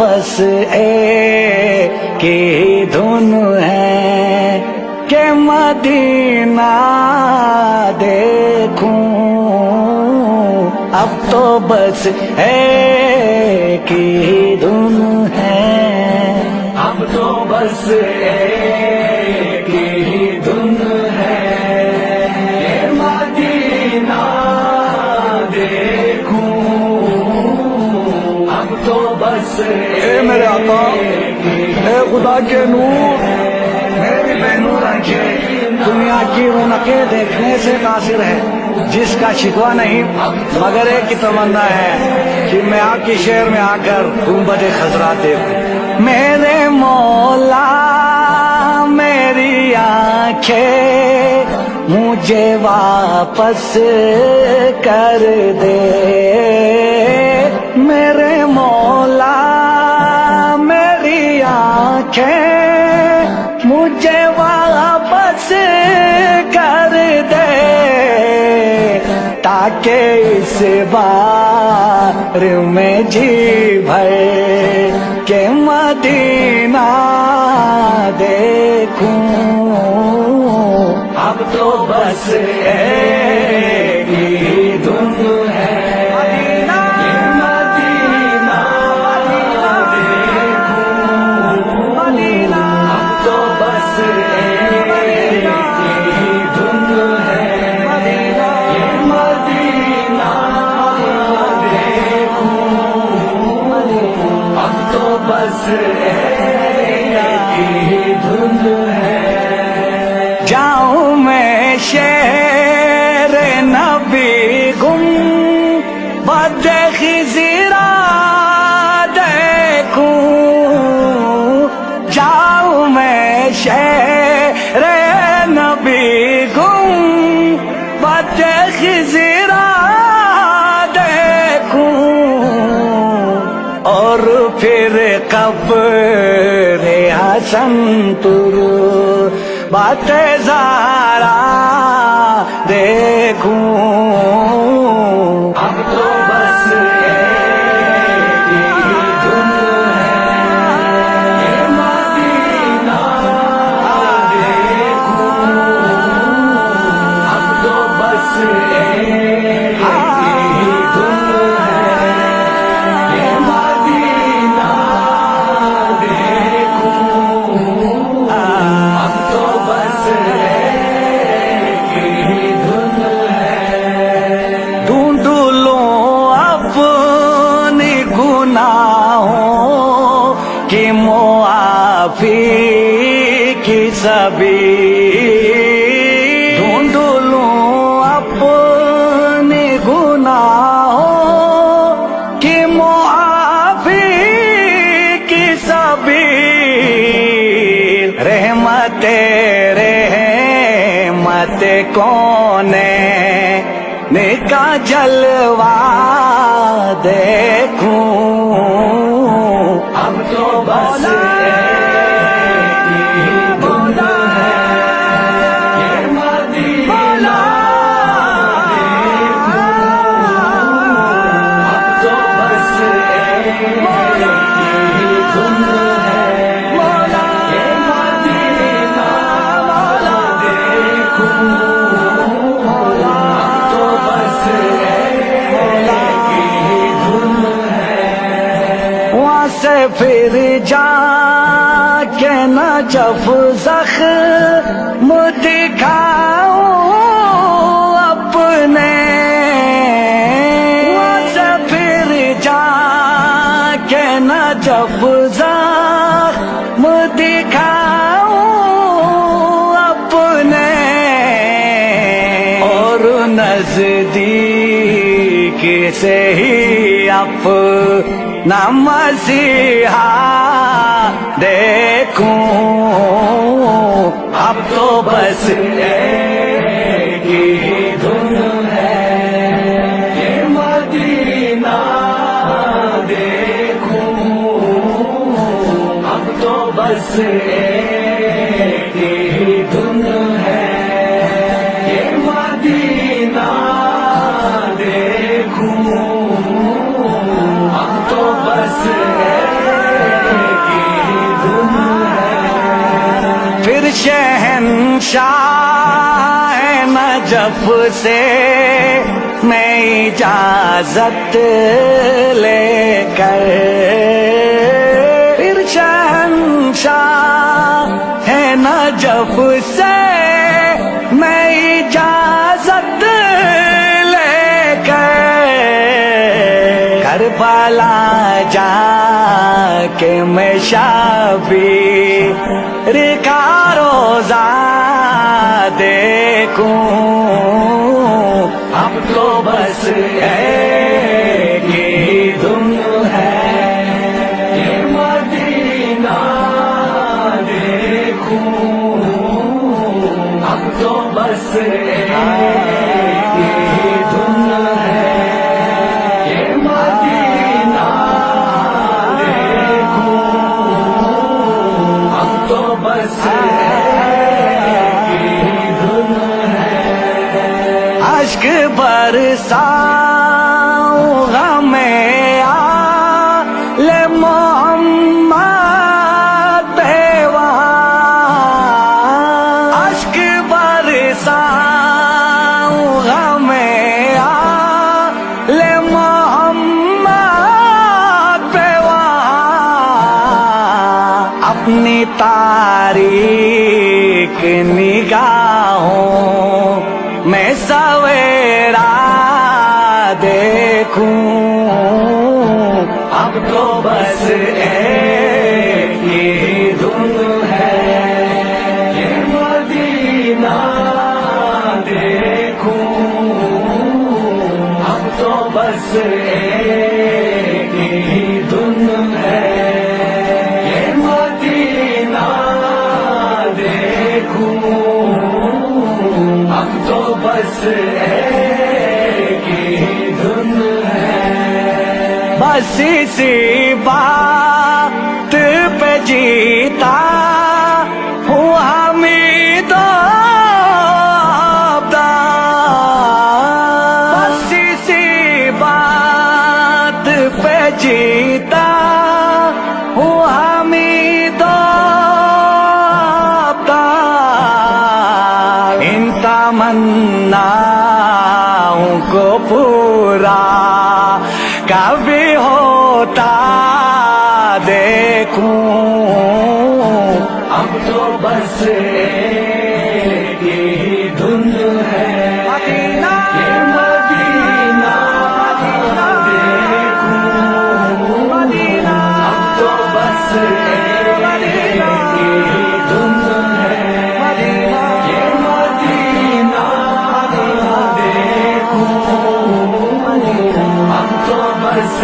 بس ایک ہی دھن ہے کہ مدینہ دیکھوں، اب تو بس ایک ہی دھن ہے، اب تو بس ایک ہی دھن ہے کہ مدینہ دیکھوں، اب تو بس اے میرے آقا، اے خدا کے نور، میری بے نور آنکھیں دنیا کی رونقیں دیکھنے سے قاصر ہے، جس کا شکوہ نہیں مگر ایک کی تمنا ہے کہ میں آپ کی شہر میں آ کر گنبد خضرا دیکھوں۔ میرے مولا میری آنکھیں مجھے واپس کر دے، میرے مولا میری آنکھیں مجھے واپس کر دے، تاکہ اس بار میں جی بھر کے مدینہ دیکھوں، اب تو بس ایک ہی دھن ہے، جاؤں میں شہر نبی گنبد خضرا دیکھوں، جاؤں میں شہر نبی گنبد خضرا دیکھوں، اور پھر قبر حسن بات زارا دیکھوں، اب تو بس ایک ہی دھن ہے کہ مدینہ دیکھوں، اب تو بس ایک ہی دھن ہے کہ مدینہ دیکھوں، اب تو بس ایک ہی دھن ہے، ڈھونڈ لوں اپنی گناہوں کی معافی کی سبیل، ڈھونڈ لوں اپنی گناہوں کی معافی کی سبیل، رحمت کون کا جلوہ دیکھوں، اب تو بس ایک ہی دھن ہے کہ مدینہ دیکھوں، اب تو بس ایک ہی دھن ہے کہ مدینہ دیکھوں، سے پھر جا کے نجف زخم دکھاؤں اپنے، سے پھر جا کے نجف زخم دکھاؤں اپنے، اور نزدیک سے ہی اپنا مسیحا دیکھوں، اب تو بس ایک ہی دھن ہے کہ مدینہ دیکھوں، اب تو بس ایک ہی دھن ہے کہ مدینہ دیکھوں، اب تو بس شہنشاہ نجف سے میں اجازت لے کر، پھر شہنشاہ نجف سے میں اجازت لے کر کربلا جا کہ میں شبیر کا روزہ دیکھوں، اب تو بس ایک ہی دھن ہے کہ مدینہ دیکھوں، اب تو بس ایک ہی دھن ہے کہ مدینہ دیکھوں، اب تو بس اشک برساؤں غم آل محمد پہ وہاں، اشک برساؤں غم آل محمد پہ وہاں، اپنی تاریک نگاہوں میں سویرا دیکھوں، اب تو بس ایک ہی دھن ہے کہ مدینہ دیکھوں، اب تو بس ایک ہی دھن ہے کہ مدینہ دیکھوں، اب تو بس ایک ہی دھن ہے، بس اسی بات پہ جیتا ہوں حمید و عبدال، بس اسی بات پہ جیتا ہوں حمید و عبدال، ان تمناؤں کو پورا کبھی ہوتا دیکھوں، اب تو بس ایک ہی دھن ہے مدینہ، یہ مدینہ دیکھوں، مدینہ، اب تو بس ایک ہی دھن ہے مدینہ، یہ مدینہ دیکھوں، اب تو بس